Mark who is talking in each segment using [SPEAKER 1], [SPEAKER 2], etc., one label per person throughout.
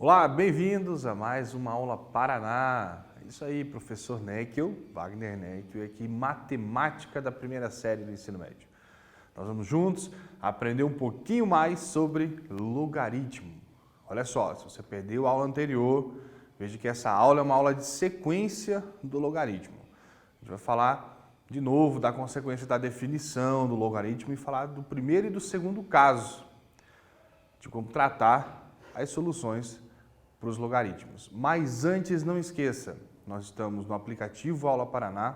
[SPEAKER 1] Olá, bem-vindos a mais uma aula Paraná. Isso aí, professor Neckel, Wagner Neckel, aqui, matemática da primeira série do ensino médio. Nós vamos juntos aprender um pouquinho mais sobre logaritmo. Olha só, se você perdeu a aula anterior, veja que essa aula é uma aula de sequência do logaritmo. A gente vai falar de novo da consequência da definição do logaritmo e falar do primeiro e do segundo caso, de como tratar as soluções para os logaritmos. Mas antes, não esqueça, nós estamos no aplicativo Aula Paraná.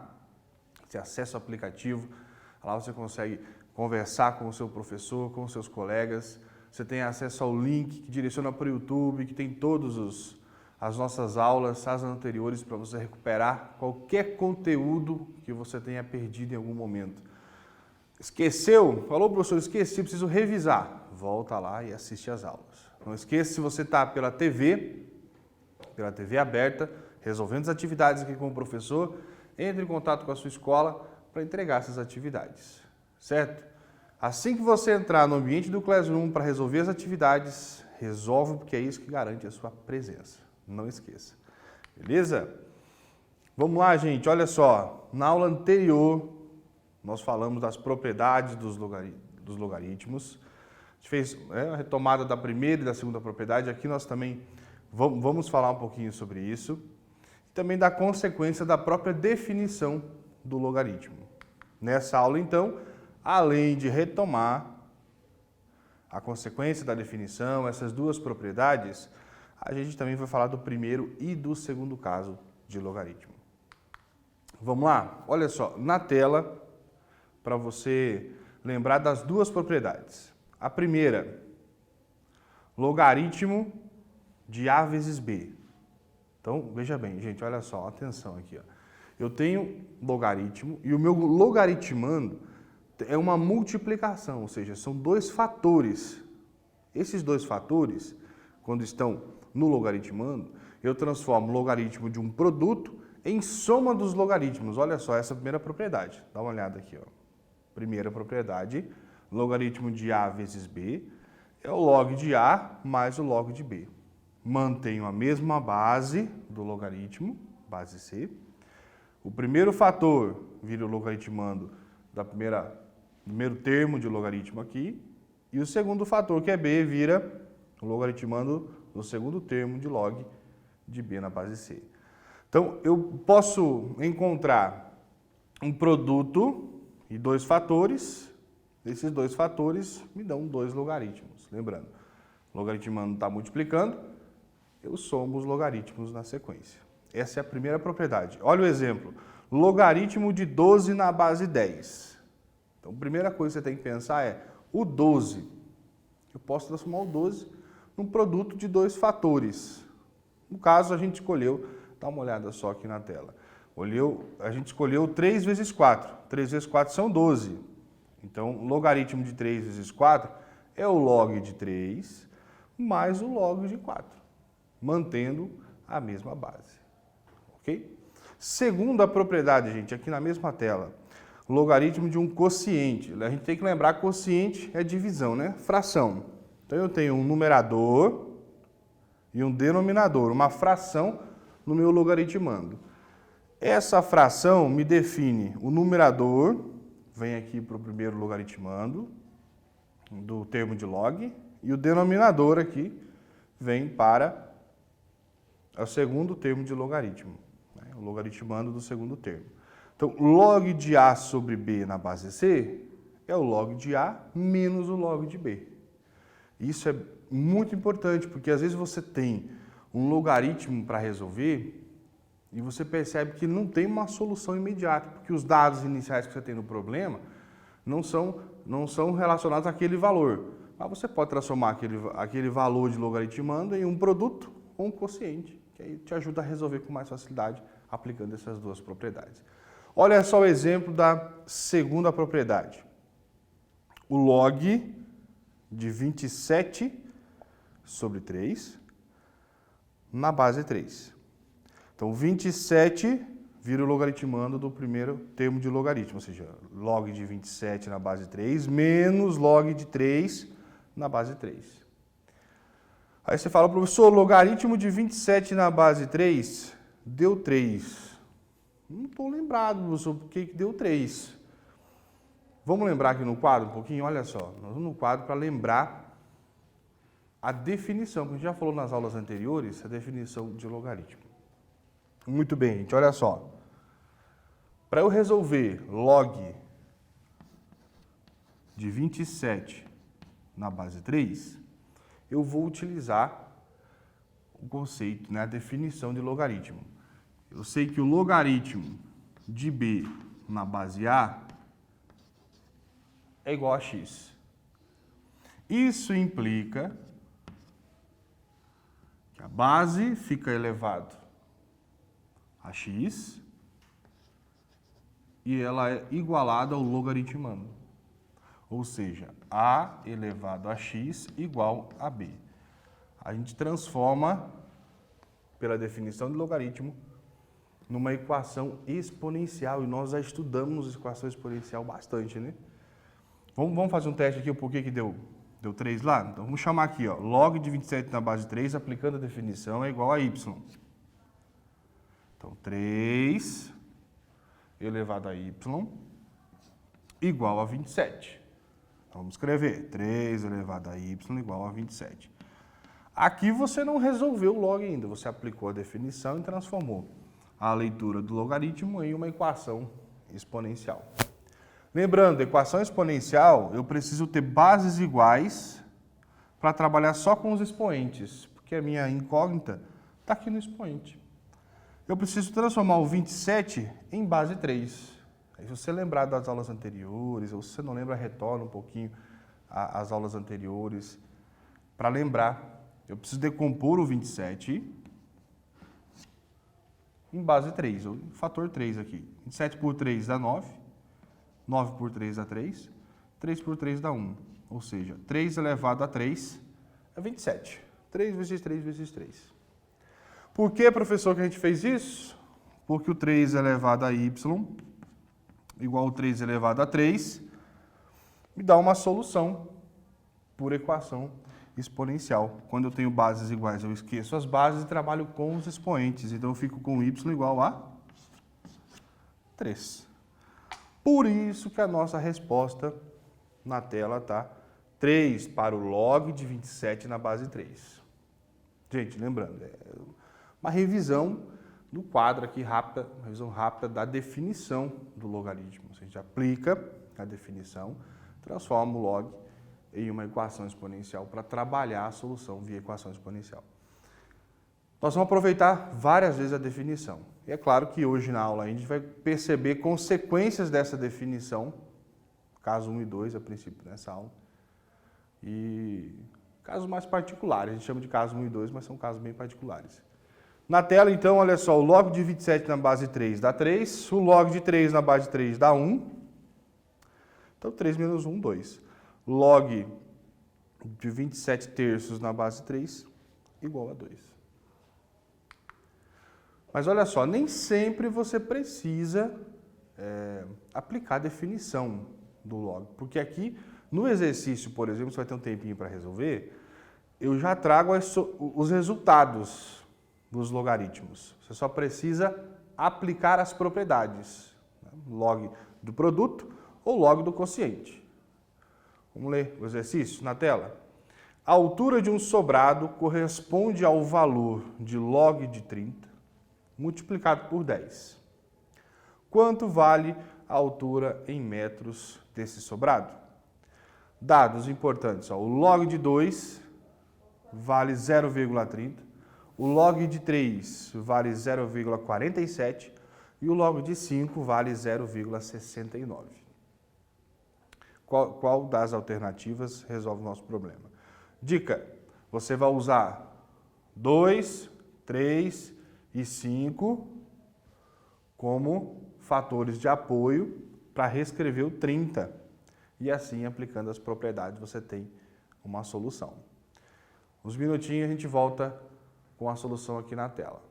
[SPEAKER 1] Você acessa o aplicativo, lá você consegue conversar com o seu professor, com os seus colegas. Você tem acesso ao link que direciona para o YouTube, que tem todas as nossas aulas, as anteriores, para você recuperar qualquer conteúdo que você tenha perdido em algum momento. Esqueceu? Falou, professor, esqueci, preciso revisar. Volta lá e assiste as aulas. Não esqueça, se você está pela TV aberta, resolvendo as atividades aqui com o professor, entre em contato com a sua escola para entregar essas atividades, certo? Assim que você entrar no ambiente do Classroom para resolver as atividades, resolve, porque é isso que garante a sua presença. Não esqueça. Beleza? Vamos lá, gente. Olha só. Na aula anterior, nós falamos das propriedades dos logaritmos. A gente fez a retomada da primeira e da segunda propriedade. Aqui nós também vamos falar um pouquinho sobre isso. Também da consequência da própria definição do logaritmo. Nessa aula, então, além de retomar a consequência da definição, essas duas propriedades, a gente também vai falar do primeiro e do segundo caso de logaritmo. Vamos lá? Olha só, na tela, para você lembrar das duas propriedades. A primeira, logaritmo de A vezes B. Então, veja bem, gente, olha só, atenção aqui. Ó. Eu tenho logaritmo e o meu logaritmando é uma multiplicação, ou seja, são dois fatores. Esses dois fatores, quando estão no logaritmando, eu transformo o logaritmo de um produto em soma dos logaritmos. Olha só essa primeira propriedade. Dá uma olhada aqui. Ó. Primeira propriedade, logaritmo de A vezes B é o log de A mais o log de B. Mantenho a mesma base do logaritmo, base C. O primeiro fator vira o logaritmando da primeiro termo de logaritmo aqui. E o segundo fator, que é B, vira o logaritmando do segundo termo de log de B na base C. Então, eu posso encontrar um produto e dois fatores. Esses dois fatores me dão dois logaritmos. Lembrando, o logaritmando está multiplicando, eu somo os logaritmos na sequência. Essa é a primeira propriedade. Olha o exemplo. Logaritmo de 12 na base 10. Então, a primeira coisa que você tem que pensar é o 12. Eu posso transformar o 12 num produto de dois fatores. No caso, a gente escolheu, dá uma olhada só aqui na tela. A gente escolheu 3 vezes 4. 3 vezes 4 são 12. Então, logaritmo de 3 vezes 4 é o log de 3 mais o log de 4, mantendo a mesma base. Ok? Segunda propriedade, gente, aqui na mesma tela. Logaritmo de um quociente. A gente tem que lembrar que quociente é divisão, né? Fração. Então, eu tenho um numerador e um denominador, uma fração no meu logaritmando. Essa fração me define o numerador, vem aqui para o primeiro logaritmando do termo de log, e o denominador aqui vem para o segundo termo de logaritmo, né? O logaritmando do segundo termo. Então, log de A sobre B na base C é o log de A menos o log de B. Isso é muito importante, porque às vezes você tem um logaritmo para resolver e você percebe que não tem uma solução imediata, porque os dados iniciais que você tem no problema não são relacionados àquele valor. Mas você pode transformar aquele valor de logaritmando em um produto ou um quociente, que aí te ajuda a resolver com mais facilidade aplicando essas duas propriedades. Olha só o exemplo da segunda propriedade. O log de 27 sobre 3 na base 3. Então, 27 vira o logaritmando do primeiro termo de logaritmo, ou seja, log de 27 na base 3 menos log de 3 na base 3. Aí você fala, professor, logaritmo de 27 na base 3 deu 3. Não estou lembrado, professor, por que deu 3. Vamos lembrar aqui no quadro um pouquinho? Olha só, nós vamos no quadro para lembrar a definição, que a gente já falou nas aulas anteriores, a definição de logaritmo. Muito bem, gente, olha só. Para eu resolver log de 27 na base 3, eu vou utilizar o conceito, né, a definição de logaritmo. Eu sei que o logaritmo de b na base A é igual a x. Isso implica que a base fica elevado a x e ela é igualada ao logaritmando. Ou seja, a elevado a x igual a b. A gente transforma, pela definição de logaritmo, numa equação exponencial. E nós já estudamos equação exponencial bastante, né? Vamos fazer um teste aqui, o porquê que deu 3 lá? Então, vamos chamar aqui, ó, log de 27 na base 3, aplicando a definição, é igual a y. Então, 3 elevado a y igual a 27. Então, vamos escrever 3 elevado a y igual a 27. Aqui você não resolveu o log ainda, você aplicou a definição e transformou a leitura do logaritmo em uma equação exponencial. Lembrando, equação exponencial, eu preciso ter bases iguais para trabalhar só com os expoentes, porque a minha incógnita está aqui no expoente. Eu preciso transformar o 27 em base 3. Aí, se você lembrar das aulas anteriores, ou se você não lembra, retorna um pouquinho às aulas anteriores, para lembrar. Eu preciso decompor o 27 em base 3, ou fator 3 aqui. 27 por 3 dá 9. 9 por 3 dá 3, 3 por 3 dá 1, ou seja, 3 elevado a 3 é 27. 3 vezes 3 vezes 3. Por que, professor, que a gente fez isso? Porque o 3 elevado a y igual ao 3 elevado a 3 me dá uma solução por equação exponencial. Quando eu tenho bases iguais, eu esqueço as bases e trabalho com os expoentes. Então, eu fico com y igual a 3. Por isso que a nossa resposta na tela está 3 para o log de 27 na base 3. Gente, lembrando, é uma revisão do quadro aqui rápida, uma revisão rápida da definição do logaritmo. A gente aplica a definição, transforma o log em uma equação exponencial para trabalhar a solução via equação exponencial. Nós vamos aproveitar várias vezes a definição. E é claro que hoje na aula a gente vai perceber consequências dessa definição, caso 1 e 2, a princípio, nessa aula. E casos mais particulares, a gente chama de caso 1 e 2, mas são casos bem particulares. Na tela, então, olha só, o log de 27 na base 3 dá 3, o log de 3 na base 3 dá 1. Então, 3 menos 1, 2. Log de 27 terços na base 3 igual a 2. Mas olha só, nem sempre você precisa aplicar a definição do log. Porque aqui, no exercício, por exemplo, você vai ter um tempinho para resolver, eu já trago os resultados dos logaritmos. Você só precisa aplicar as propriedades. Né? Log do produto ou log do quociente. Vamos ler o exercício na tela. A altura de um sobrado corresponde ao valor de log de 30 multiplicado por 10. Quanto vale a altura em metros desse sobrado? Dados importantes. Ó, o log de 2 vale 0,30, o log de 3 vale 0,47 e o log de 5 vale 0,69. Qual das alternativas resolve o nosso problema? Dica, você vai usar 2, 3 e 5 como fatores de apoio para reescrever o 30. E assim, aplicando as propriedades, você tem uma solução. Uns minutinhos a gente volta com a solução aqui na tela.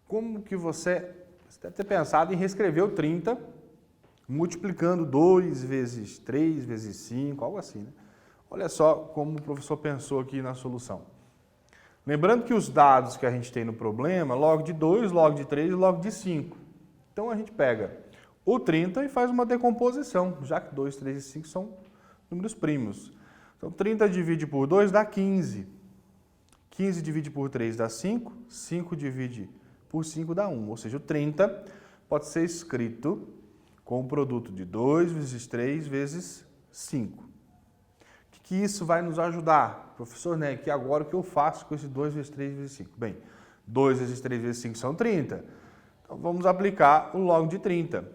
[SPEAKER 1] como que você deve ter pensado em reescrever o 30 multiplicando 2 vezes 3 vezes 5, algo assim, né? Olha só como o professor pensou aqui na solução. Lembrando que os dados que a gente tem no problema, log de 2, log de 3 e log de 5. Então a gente pega o 30 e faz uma decomposição, já que 2, 3 e 5 são números primos. Então 30 divide por 2 dá 15. 15 divide por 3 dá 5. 5 divide por 5 dá 1. Ou seja, o 30 pode ser escrito com o produto de 2 vezes 3 vezes 5. O que isso vai nos ajudar? Professor Neck, e agora o que eu faço com esse 2 vezes 3 vezes 5? Bem, 2 vezes 3 vezes 5 são 30. Então vamos aplicar o log de 30.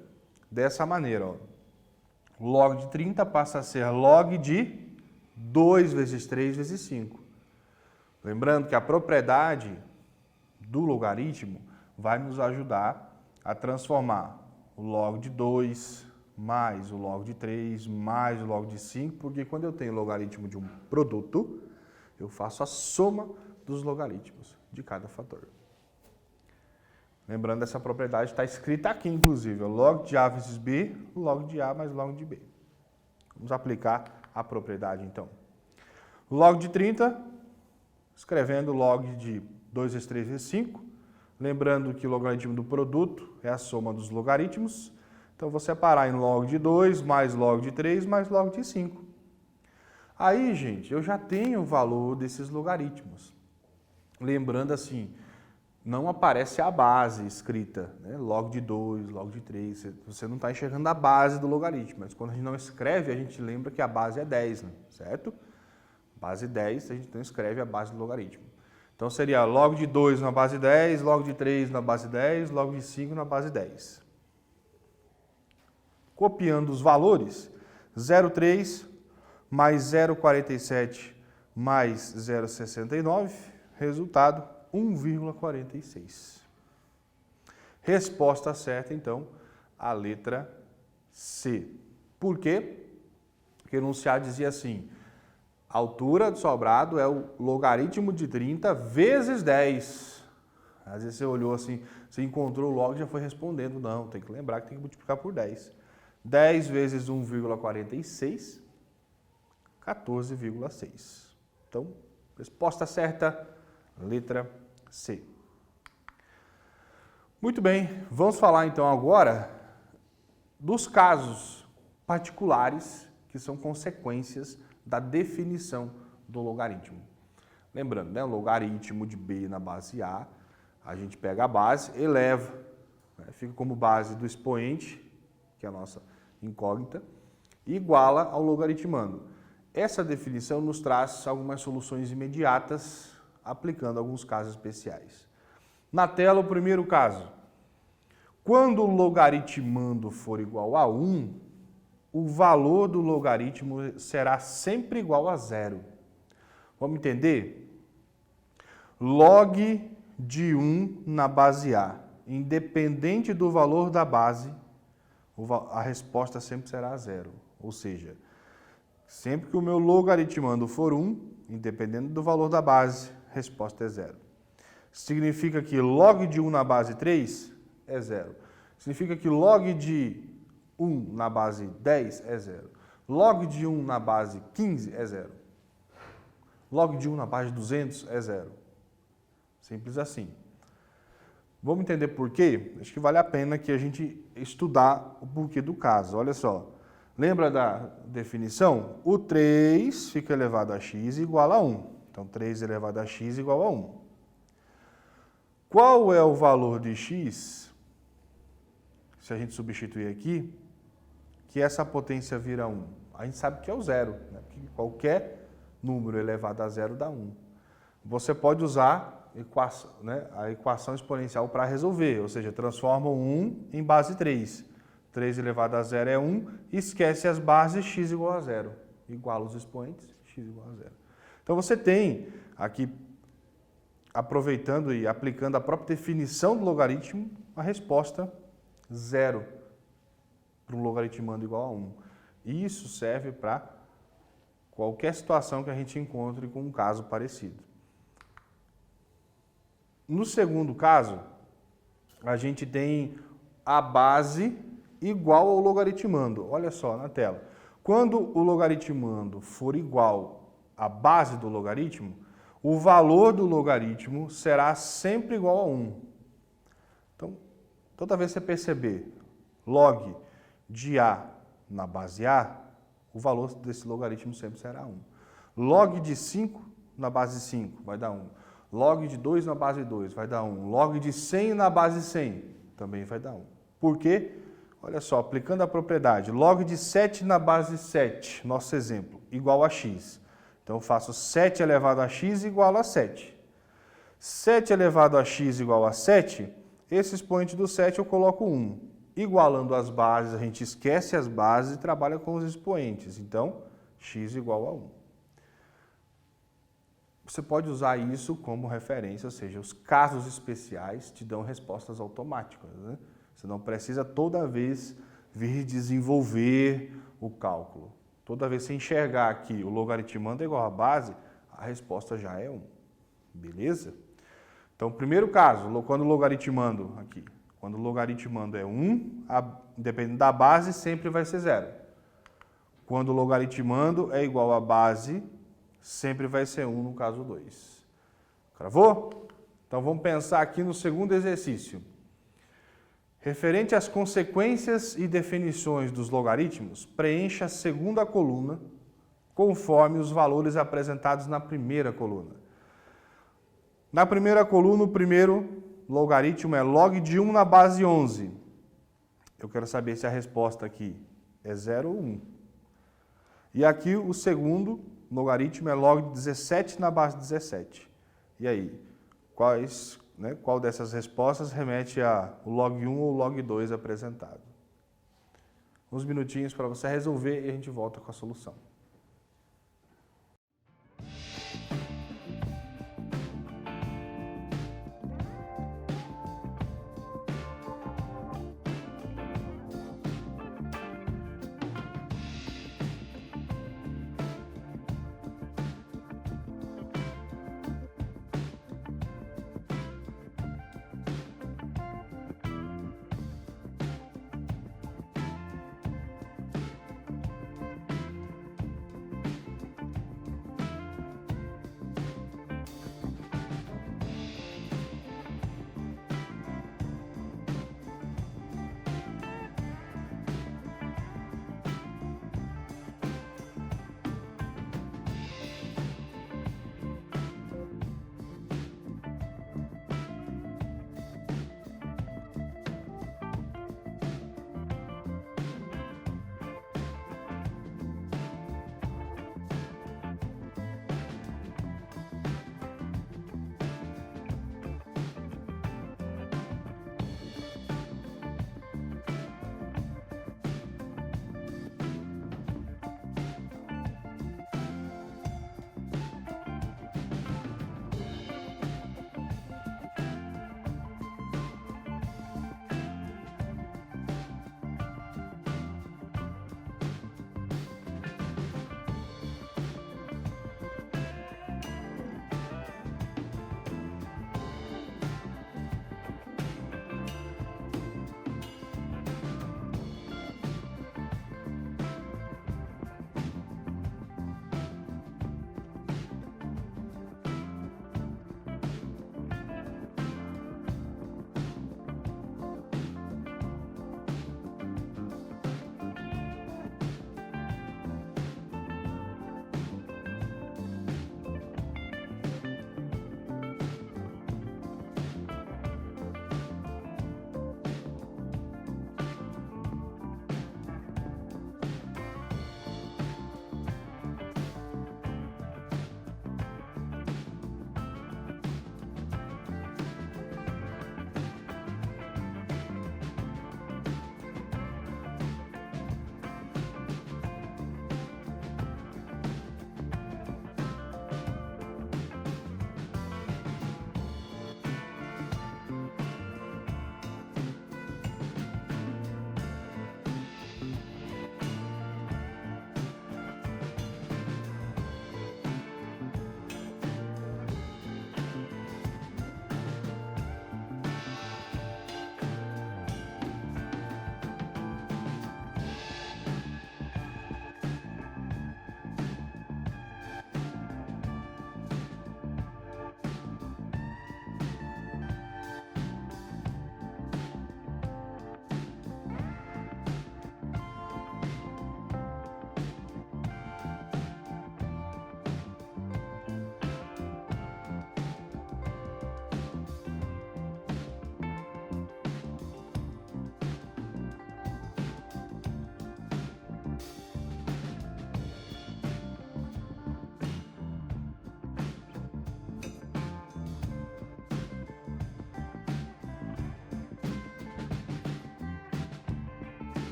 [SPEAKER 1] Dessa maneira, ó. O log de 30 passa a ser log de 2 vezes 3 vezes 5. Lembrando que a propriedade do logaritmo vai nos ajudar a transformar o log de 2 mais o log de 3 mais o log de 5, porque quando eu tenho o logaritmo de um produto, eu faço a soma dos logaritmos de cada fator. Lembrando, essa propriedade está escrita aqui, inclusive, log de A vezes B, log de A mais log de B. Vamos aplicar a propriedade, então. Log de 30, escrevendo log de 2 vezes 3 vezes 5. Lembrando que o logaritmo do produto é a soma dos logaritmos. Então, vou separar em log de 2, mais log de 3, mais log de 5. Aí, gente, eu já tenho o valor desses logaritmos. Lembrando assim, não aparece a base escrita, né? Log de 2, log de 3, você não está enxergando a base do logaritmo, mas quando a gente não escreve, a gente lembra que a base é 10, né? Certo? Base 10, a gente não escreve a base do logaritmo. Então seria log de 2 na base 10, log de 3 na base 10, log de 5 na base 10. Copiando os valores, 0,3 mais 0,47 mais 0,69, resultado 1,46. Resposta certa, então, a letra C. Por quê? Porque o enunciado dizia assim, a altura do sobrado é o logaritmo de 30 vezes 10. Às vezes você olhou assim, você encontrou o log e já foi respondendo. Não, tem que lembrar que tem que multiplicar por 10. 10 vezes 1,46, 14,6. Então, resposta certa, letra C. Muito bem, vamos falar então agora dos casos particulares que são consequências da definição do logaritmo. Lembrando, né, o logaritmo de b na base a gente pega a base, eleva, né, fica como base do expoente, que é a nossa incógnita, e iguala ao logaritmando. Essa definição nos traz algumas soluções imediatas, aplicando alguns casos especiais. Na tela, o primeiro caso. Quando o logaritmando for igual a 1, o valor do logaritmo será sempre igual a 0. Vamos entender? Log de 1 na base A, independente do valor da base, a resposta sempre será 0. Ou seja, sempre que o meu logaritmando for 1, independente do valor da base, a resposta é 0. Significa que log de 1 na base 3 é 0. Significa que log de 1 na base 10 é 0. Log de 1 na base 15 é 0. Log de 1 na base 200 é 0. Simples assim. Vamos entender por quê? Acho que vale a pena que a gente estudar o porquê do caso. Olha só. Lembra da definição? O 3 fica elevado a x igual a 1. Então, 3 elevado a x igual a 1. Qual é o valor de x, se a gente substituir aqui, que essa potência vira 1? A gente sabe que é o 0, né? Porque qualquer número elevado a 0 dá 1. Você pode usar a equação exponencial para resolver, ou seja, transforma o 1 em base 3. 3 elevado a 0 é 1, esquece as bases, x igual a 0. Iguala os expoentes, x igual a 0. Então você tem aqui, aproveitando e aplicando a própria definição do logaritmo, a resposta 0 para um logaritmando igual a 1. E isso serve para qualquer situação que a gente encontre com um caso parecido. No segundo caso, a gente tem a base igual ao logaritmando. Olha só na tela. Quando o logaritmando for igual à base do logaritmo, o valor do logaritmo será sempre igual a 1. Então, toda vez que você perceber log de A na base A, o valor desse logaritmo sempre será 1. Log de 5 na base 5 vai dar 1. Log de 2 na base 2 vai dar 1. Log de 100 na base 100 também vai dar 1. Por quê? Olha só, aplicando a propriedade, log de 7 na base 7, nosso exemplo, igual a x. Então eu faço 7 elevado a x igual a 7. 7 elevado a x igual a 7, esse expoente do 7 eu coloco 1. Igualando as bases, a gente esquece as bases e trabalha com os expoentes. Então, x igual a 1. Você pode usar isso como referência, ou seja, os casos especiais te dão respostas automáticas, né? Você não precisa toda vez vir desenvolver o cálculo. Toda vez que você enxergar aqui o logaritmando é igual à base, a resposta já é 1. Beleza? Então, primeiro caso, quando o logaritmando aqui, quando o logaritmando é 1, dependendo da base, sempre vai ser 0. Quando o logaritmando é igual à base, sempre vai ser 1 no caso 2. Cravou? Então, vamos pensar aqui no segundo exercício. Referente às consequências e definições dos logaritmos, preencha a segunda coluna conforme os valores apresentados na primeira coluna. Na primeira coluna, o primeiro logaritmo é log de 1 na base 11. Eu quero saber se a resposta aqui é 0 ou 1. E aqui o segundo logaritmo é log de 17 na base 17. E aí, qual dessas respostas remete a o log 1 ou log 2 apresentado? Uns minutinhos para você resolver e a gente volta com a solução.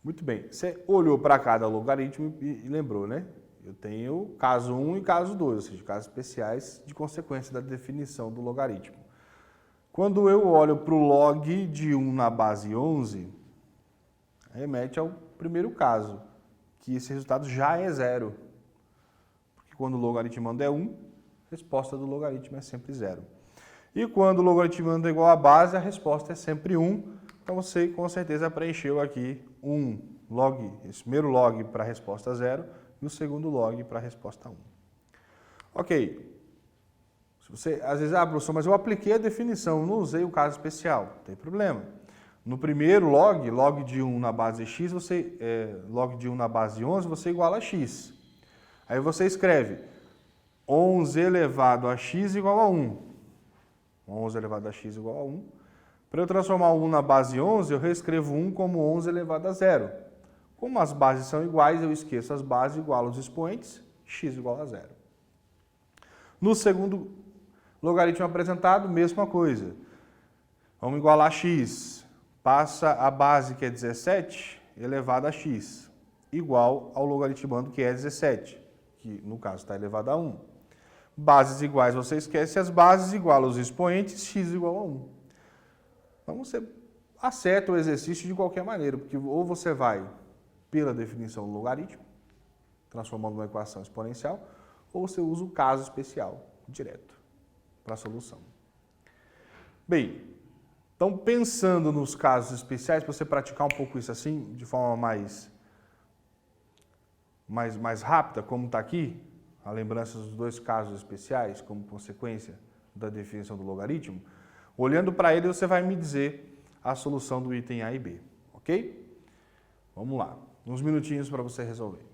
[SPEAKER 1] Muito bem. Você olhou para cada logaritmo e lembrou, né? Eu tenho caso 1 e caso 2, ou seja, casos especiais de consequência da definição do logaritmo. Quando eu olho para o log de 1 na base 11, remete ao primeiro caso, que esse resultado já é zero. Porque quando o logaritmando é 1, a resposta do logaritmo é sempre zero. E quando o logaritmando é igual a base, a resposta é sempre 1. Então você com certeza preencheu aqui um log, esse primeiro log para a resposta 0 e o segundo log para a resposta 1. Ok. Você, às vezes, professor, mas eu apliquei a definição, não usei o caso especial. Não tem problema. No primeiro log de 1 na base x, log de 1 na base 11, você iguala a x. Aí você escreve 11 elevado a x igual a 1. 11 elevado a x igual a 1. Para eu transformar o 1 na base 11, eu reescrevo 1 como 11 elevado a 0. Como as bases são iguais, eu esqueço as bases, igualo os expoentes, x igual a 0. No segundo logaritmo apresentado, mesma coisa. Vamos igualar x. Passa a base, que é 17, elevado a x, igual ao logaritmando, que é 17, que no caso está elevado a 1. Bases iguais, você esquece as bases, iguala os expoentes, x igual a 1. Então você acerta o exercício de qualquer maneira, porque ou você vai pela definição do logaritmo, transformando uma equação exponencial, ou você usa o caso especial direto para a solução. Bem, então pensando nos casos especiais, para você praticar um pouco isso assim, de forma mais rápida, como está aqui, a lembrança dos dois casos especiais como consequência da definição do logaritmo, olhando para ele você vai me dizer a solução do item A e B, ok? Vamos lá, uns minutinhos para você resolver.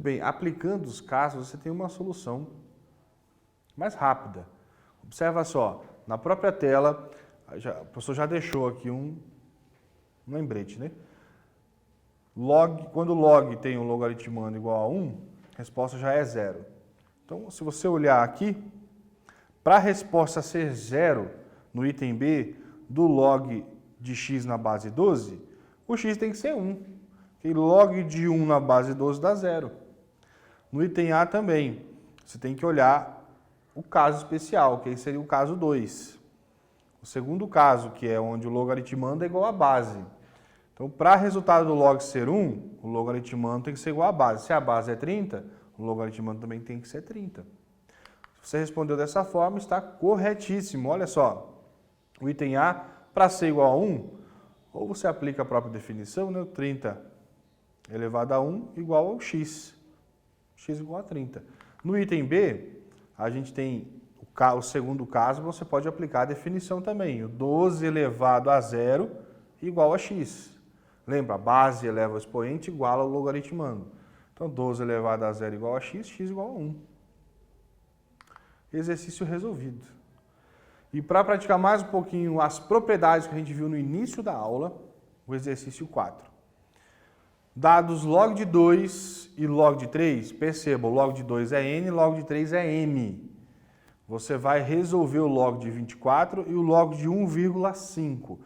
[SPEAKER 1] Muito bem, aplicando os casos, você tem uma solução mais rápida. Observa só, na própria tela, o professor já deixou aqui um lembrete, né? Quando o log tem um logaritmando igual a 1, a resposta já é 0. Então, se você olhar aqui, para a resposta ser 0 no item B do log de x na base 12, o x tem que ser 1. Porque log de 1 na base 12 dá 0. No item A também, você tem que olhar o caso especial, que aí seria o caso 2. O segundo caso, que é onde o logaritmando é igual à base. Então, para o resultado do log ser 1, o logaritmando tem que ser igual à base. Se a base é 30, o logaritmando também tem que ser 30. Se você respondeu dessa forma, está corretíssimo. Olha só, o item A, para ser igual a 1, ou você aplica a própria definição, né? 30 elevado a 1 igual ao x. X igual a 30. No item B, a gente tem o segundo caso, você pode aplicar a definição também. O 12 elevado a 0 igual a x. Lembra, a base eleva ao expoente igual ao logaritmando. Então, 12 elevado a 0 igual a x, x igual a 1. Exercício resolvido. E para praticar mais um pouquinho as propriedades que a gente viu no início da aula, o exercício 4. Dados log de 2 e log de 3, perceba, o log de 2 é n, log de 3 é m. Você vai resolver o log de 24 e o log de 1,5.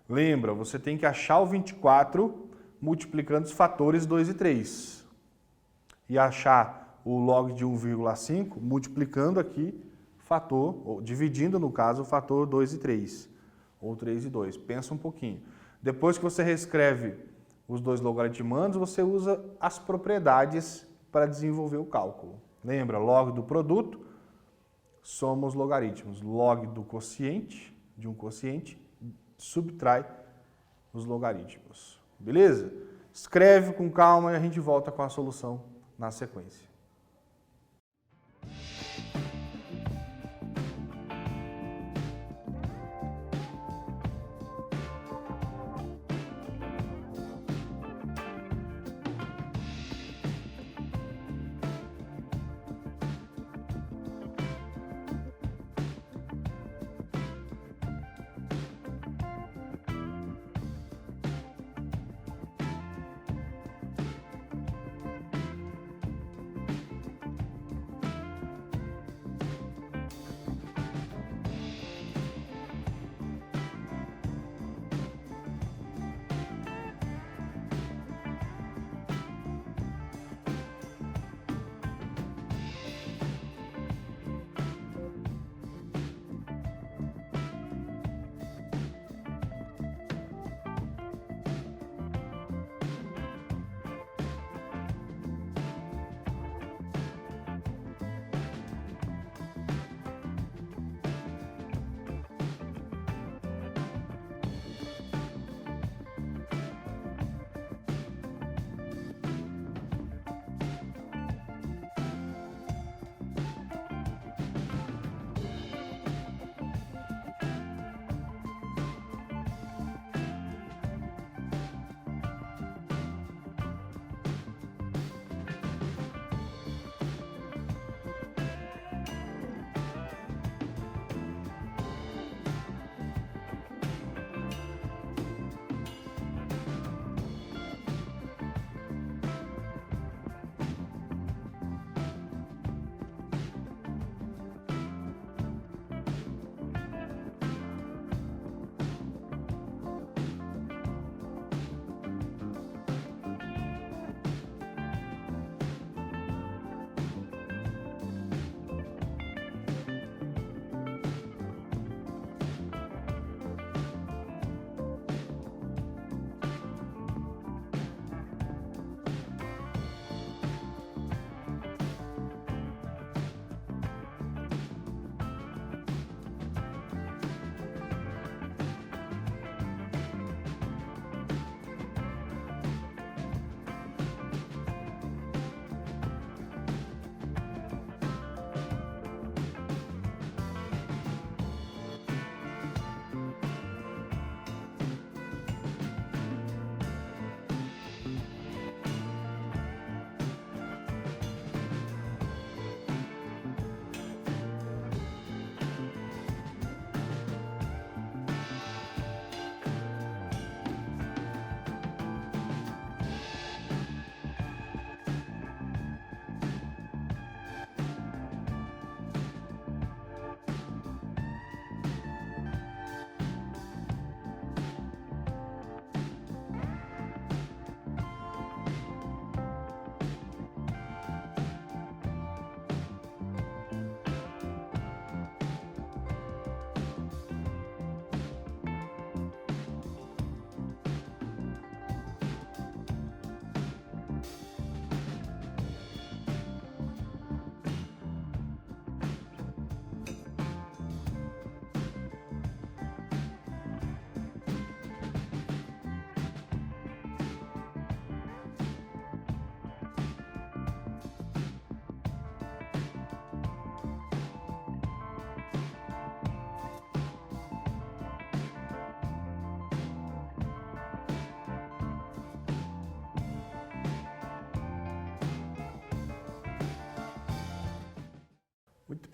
[SPEAKER 1] Lembra, você tem que achar o 24 multiplicando os fatores 2 e 3. E achar o log de 1,5 multiplicando aqui fator, ou dividindo no caso o fator 2 e 3, ou 3 e 2. Pensa um pouquinho. Depois que você reescreve os dois logaritmandos, você usa as propriedades para desenvolver o cálculo. Lembra, log do produto, soma os logaritmos. Log do quociente, de um quociente, subtrai os logaritmos. Beleza? Escreve com calma e a gente volta com a solução na sequência.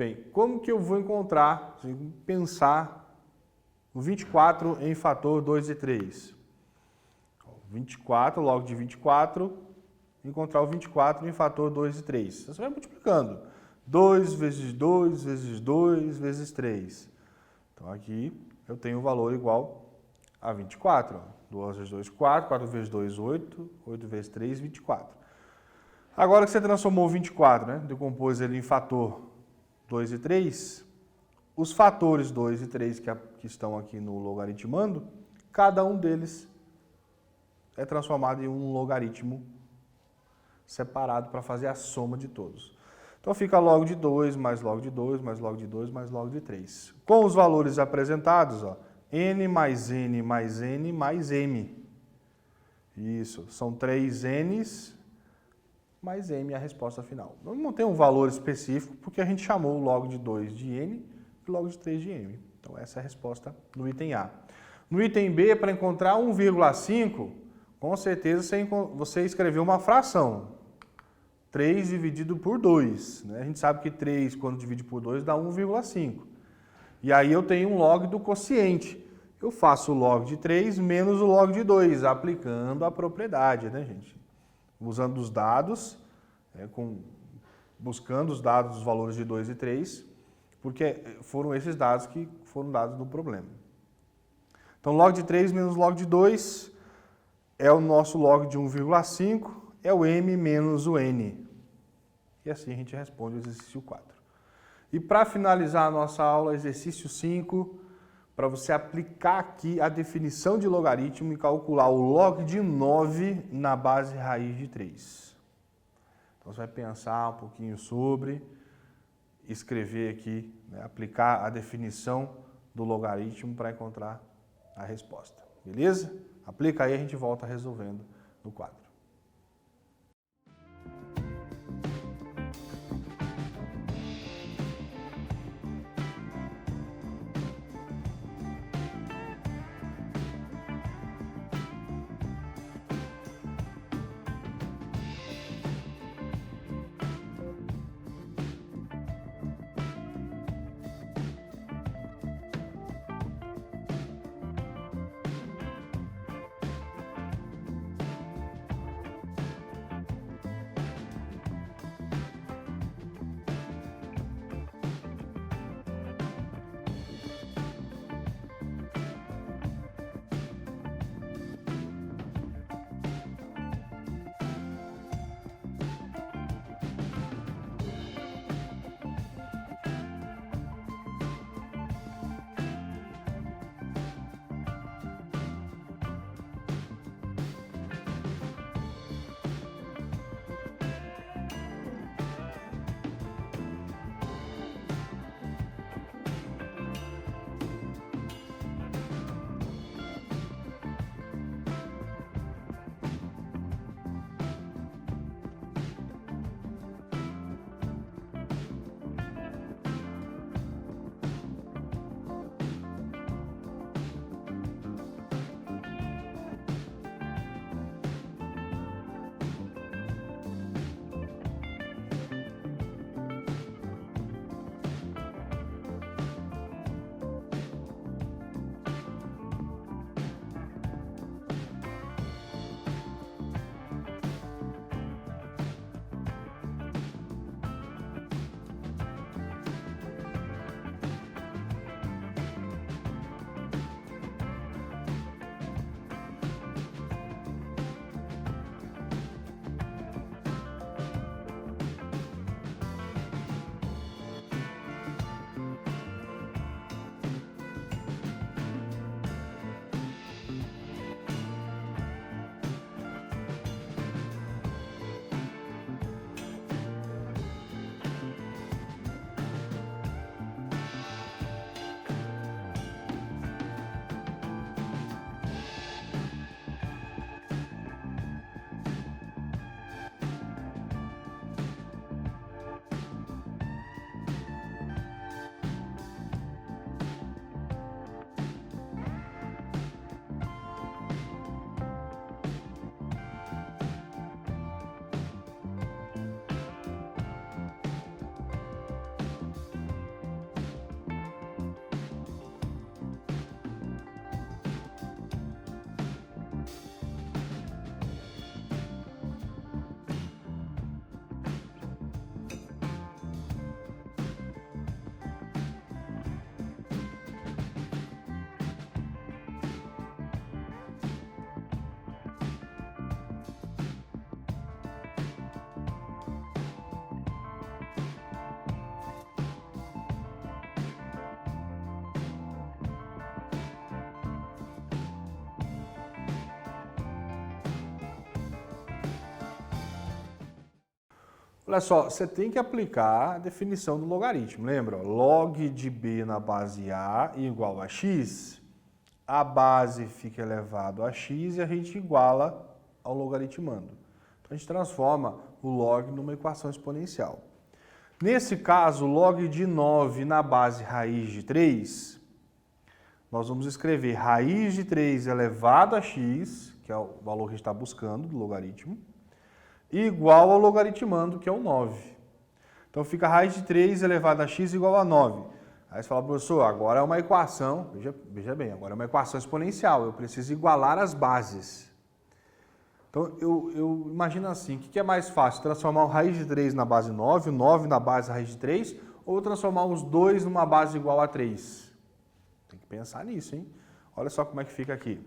[SPEAKER 1] bem, como que eu vou encontrar, pensar o 24 em fator 2 e 3? 24, logo de 24, encontrar o 24 em fator 2 e 3. Você vai multiplicando. 2 vezes 2 vezes 2 vezes 3. Então aqui eu tenho o valor igual a 24. 2 vezes 2, 4. 4 vezes 2, 8. 8 vezes 3, 24. Agora que você transformou o 24, né? Decompôs ele em fator 2 e 3, os fatores 2 e 3 que estão aqui no logaritmando, cada um deles é transformado em um logaritmo separado para fazer a soma de todos. Então fica log de 2, mais log de 2, mais log de 2, mais log de 3. Com os valores apresentados, ó, n mais n mais n mais m. Isso, são 3 n's mais m é a resposta final. Não tem um valor específico, porque a gente chamou o log de 2 de n e log de 3 de m. Então essa é a resposta no item A. No item B, para encontrar 1,5, com certeza você escreveu uma fração. 3 dividido por 2. Né? A gente sabe que 3, quando divide por 2, dá 1,5. E aí eu tenho um log do quociente. Eu faço o log de 3 menos o log de 2, aplicando a propriedade, né, gente? Usando os dados, buscando os dados dos valores de 2 e 3, porque foram esses dados que foram dados no problema. Então, log de 3 menos log de 2 é o nosso log de 1,5, é o m menos o n. E assim a gente responde o exercício 4. E para finalizar a nossa aula, exercício 5, para você aplicar aqui a definição de logaritmo e calcular o log de 9 na base raiz de 3. Então você vai pensar um pouquinho sobre, escrever aqui, né, aplicar a definição do logaritmo para encontrar a resposta. Beleza? Aplica aí, a gente volta resolvendo no quadro. Olha só, você tem que aplicar a definição do logaritmo. Lembra? Log de b na base a igual a x. A base fica elevado a x e a gente iguala ao logaritmando. Então a gente transforma o log numa equação exponencial. Nesse caso, log de 9 na base raiz de 3, nós vamos escrever raiz de 3 elevado a x, que é o valor que a gente está buscando do logaritmo, igual ao logaritmando, que é o 9. Então fica raiz de 3 elevado a x igual a 9. Aí você fala, professor, agora é uma equação, veja bem, agora é uma equação exponencial, eu preciso igualar as bases. Então eu imagino assim, o que é mais fácil? Transformar o raiz de 3 na base 9, o 9 na base raiz de 3, ou transformar os dois numa base igual a 3? Tem que pensar nisso, hein? Olha só como é que fica aqui.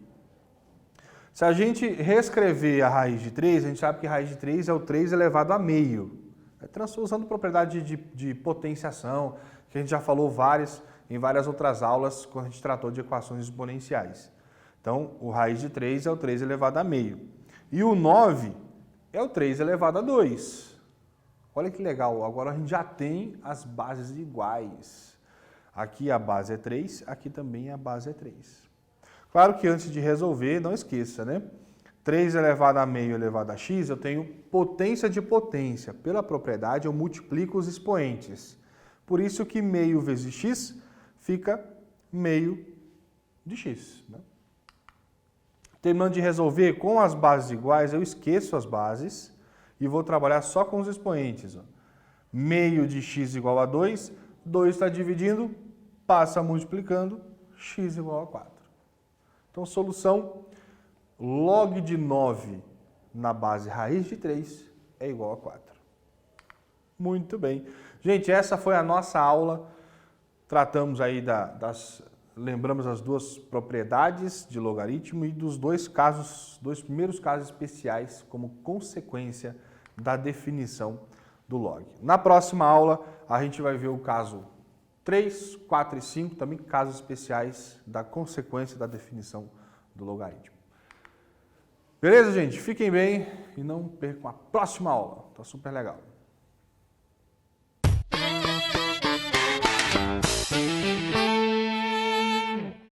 [SPEAKER 1] Se a gente reescrever a raiz de 3, a gente sabe que a raiz de 3 é o 3 elevado a meio. Usando propriedade de potenciação, que a gente já falou em várias outras aulas, quando a gente tratou de equações exponenciais. Então, o raiz de 3 é o 3 elevado a meio. E o 9 é o 3 elevado a 2. Olha que legal, agora a gente já tem as bases iguais. Aqui a base é 3, aqui também a base é 3. Claro que antes de resolver, não esqueça, né? 3 elevado a meio elevado a x, eu tenho potência de potência. Pela propriedade, eu multiplico os expoentes. Por isso que meio vezes x fica meio de x. Né? Terminando de resolver com as bases iguais, eu esqueço as bases e vou trabalhar só com os expoentes. Ó. Meio de x igual a 2, 2 está dividindo, passa multiplicando, x igual a 4. Então, solução, log de 9 na base raiz de 3 é igual a 4. Muito bem. Gente, essa foi a nossa aula. Tratamos aí lembramos as duas propriedades de logaritmo e dos dois primeiros casos especiais como consequência da definição do log. Na próxima aula, a gente vai ver o caso 3, 4 e 5, também casos especiais da consequência da definição do logaritmo. Beleza, gente? Fiquem bem e não percam a próxima aula. Tá super legal.